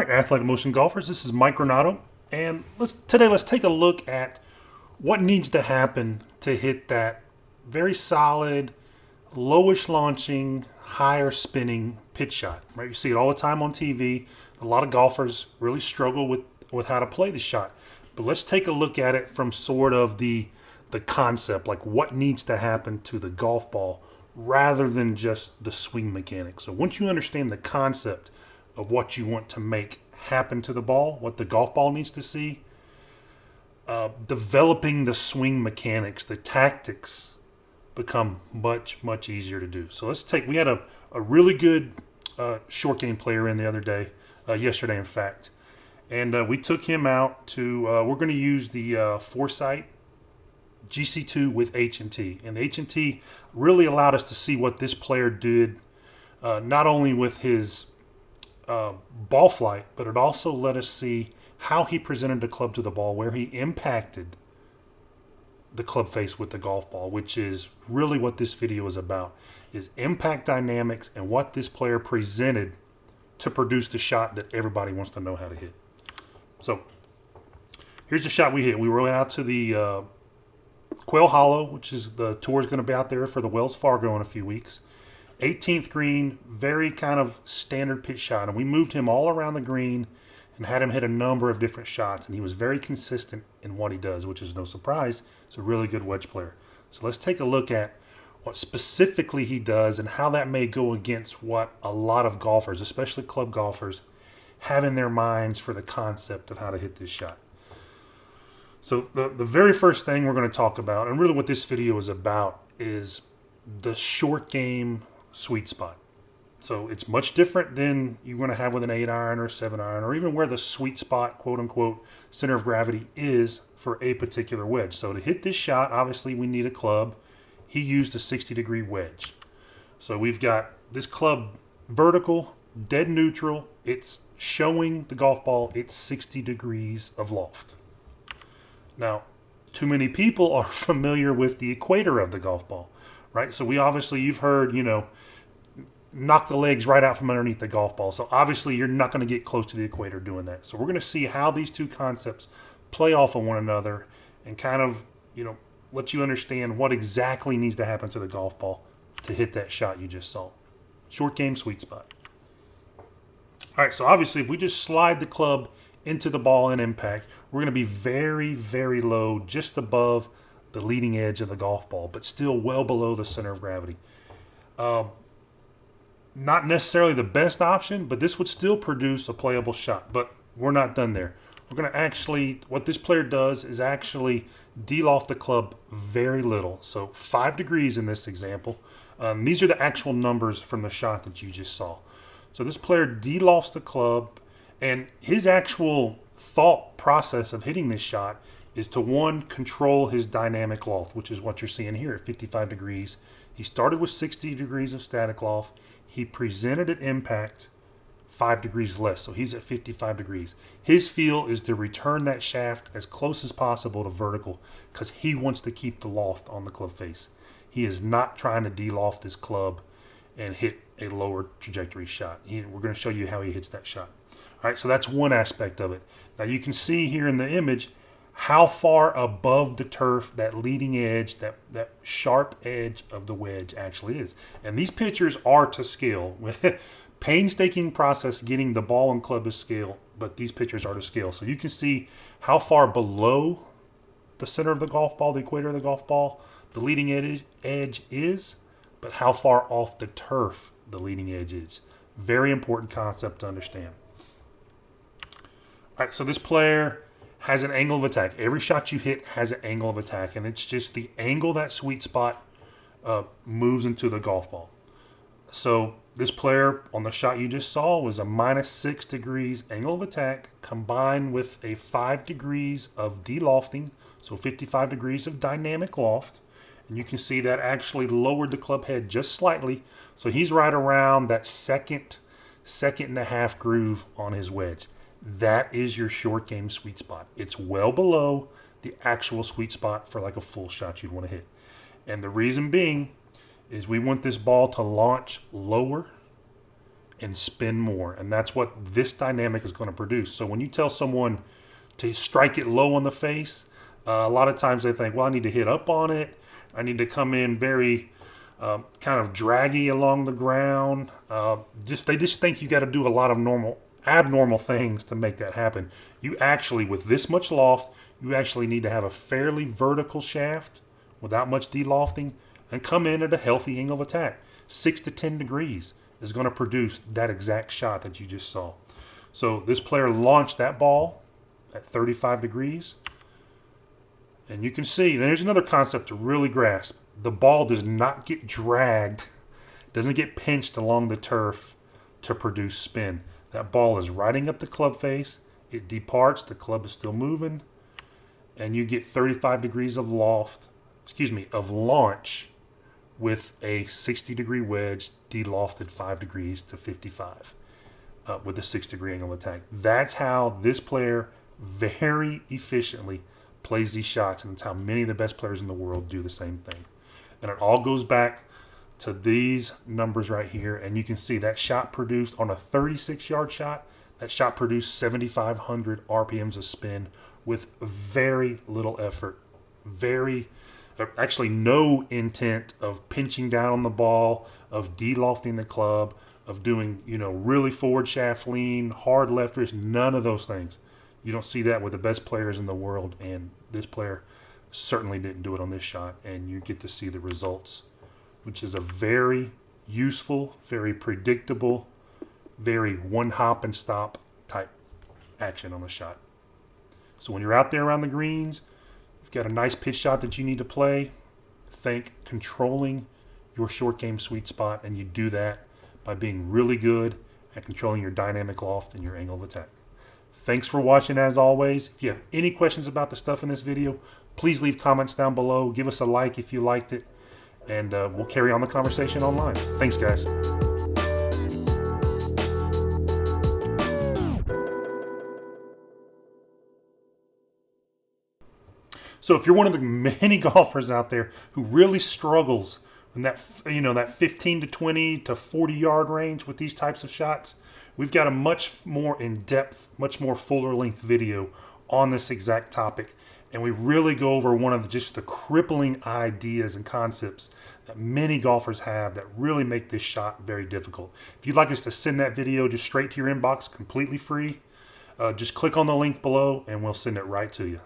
right, Athletic Motion Golfers, this is Mike Renato, and today let's take a look at what needs to happen to hit that very solid, lowish launching, higher spinning pitch shot. Right, you see it all the time on TV. A lot of golfers really struggle with how to play the shot, but let's take a look at it from sort of the concept, like what needs to happen to the golf ball, rather than just the swing mechanics. So once you understand the concept of what you want to make happen to the ball, what the golf ball needs to see, developing the swing mechanics, the tactics become much, much easier to do. So we had a really good short game player in the other day, yesterday in fact, and we took him out to, we're going to use the Foresight GC2 with H&T. And the H&T really allowed us to see what this player did, not only with his ball flight, but it also let us see how he presented the club to the ball, where he impacted the club face with the golf ball, which is really what this video is about, is impact dynamics and what this player presented to produce the shot that everybody wants to know how to hit. So here's the shot we hit. We went out to the Quail Hollow, which is the tour is going to be out there for the Wells Fargo in a few weeks. 18th green, very kind of standard pitch shot. And we moved him all around the green and had him hit a number of different shots. And he was very consistent in what he does, which is no surprise. He's a really good wedge player. So let's take a look at what specifically he does and how that may go against what a lot of golfers, especially club golfers, have in their minds for the concept of how to hit this shot. So the very first thing we're going to talk about, and really what this video is about, is the short game sweet spot. So it's much different than you're going to have with an 8-iron or 7-iron, or even where the sweet spot, quote unquote, center of gravity is for a particular wedge. So to hit this shot, obviously we need a club. He used a 60-degree wedge. So we've got this club vertical, dead neutral. It's showing the golf ball it's 60 degrees of loft. Now, too many people are familiar with the equator of the golf ball, right? So you've heard, knock the legs right out from underneath the golf ball. So obviously you're not going to get close to the equator doing that. So we're going to see how these two concepts play off of one another and kind of, let you understand what exactly needs to happen to the golf ball to hit that shot you just saw. Short game sweet spot. All right, so obviously if we just slide the club into the ball and impact, we're going to be very, very low, just above the leading edge of the golf ball, but still well below the center of gravity. Not necessarily the best option, but this would still produce a playable shot. But we're not done there. We're going to actually, what this player does is actually de-loft the club very little. So 5 degrees in this example. These are the actual numbers from the shot that you just saw. So this player de-lofts the club, and his actual thought process of hitting this shot is to, one, control his dynamic loft, which is what you're seeing here at 55 degrees. He started with 60 degrees of static loft. He presented at impact 5 degrees less, so he's at 55 degrees. His feel is to return that shaft as close as possible to vertical because he wants to keep the loft on the club face. He is not trying to de-loft this club and hit a lower trajectory shot. We're going to show you how he hits that shot. All right, so that's one aspect of it. Now you can see here in the image how far above the turf that leading edge, that sharp edge of the wedge actually is. And these pictures are to scale. Painstaking process getting the ball and club to scale, but these pictures are to scale. So you can see how far below the center of the golf ball, the equator of the golf ball, the leading edge is, but how far off the turf the leading edge is. Very important concept to understand. All right, so this player has an angle of attack. Every shot you hit has an angle of attack, and it's just the angle that sweet spot moves into the golf ball. So this player on the shot you just saw was a -6 degrees angle of attack combined with a 5 degrees of de-lofting, so 55 degrees of dynamic loft. And you can see that actually lowered the club head just slightly. So he's right around that second and a half groove on his wedge. That is your short game sweet spot. It's well below the actual sweet spot for like a full shot you'd want to hit. And the reason being is we want this ball to launch lower and spin more. And that's what this dynamic is going to produce. So when you tell someone to strike it low on the face, a lot of times they think, well, I need to hit up on it. I need to come in very kind of draggy along the ground. They just think you got to do a lot of abnormal things to make that happen. You actually, with this much loft, you actually need to have a fairly vertical shaft without much delofting and come in at a healthy angle of attack. 6 to 10 degrees is going to produce that exact shot that you just saw. So this player launched that ball at 35 degrees. And you can see, and there's another concept to really grasp. The ball does not get dragged, doesn't get pinched along the turf to produce spin. That ball is riding up the club face. It departs, the club is still moving, and you get 35 degrees of of launch with a 60-degree wedge delofted 5 degrees to 55 with a 6-degree angle of attack. That's how this player very efficiently plays these shots, and it's how many of the best players in the world do the same thing. And it all goes back to these numbers right here, and you can see that shot produced on a 36-yard shot, that shot produced 7,500 RPMs of spin with very little effort, actually no intent of pinching down on the ball, of delofting the club, of doing, really forward shaft lean, hard left wrist, none of those things. You don't see that with the best players in the world, and this player certainly didn't do it on this shot, and you get to see the results, which is a very useful, very predictable, very one hop and stop type action on a shot. So when you're out there around the greens, you've got a nice pitch shot that you need to play, think controlling your short game sweet spot, and you do that by being really good at controlling your dynamic loft and your angle of attack. Thanks for watching as always. If you have any questions about the stuff in this video, please leave comments down below. Give us a like if you liked it, and we'll carry on the conversation online. Thanks, guys. So if you're one of the many golfers out there who really struggles in that, that 15 to 20 to 40 yard range with these types of shots, we've got a much more in-depth, much more fuller length video on this exact topic. And we really go over one of just the crippling ideas and concepts that many golfers have that really make this shot very difficult. If you'd like us to send that video just straight to your inbox, completely free, just click on the link below and we'll send it right to you.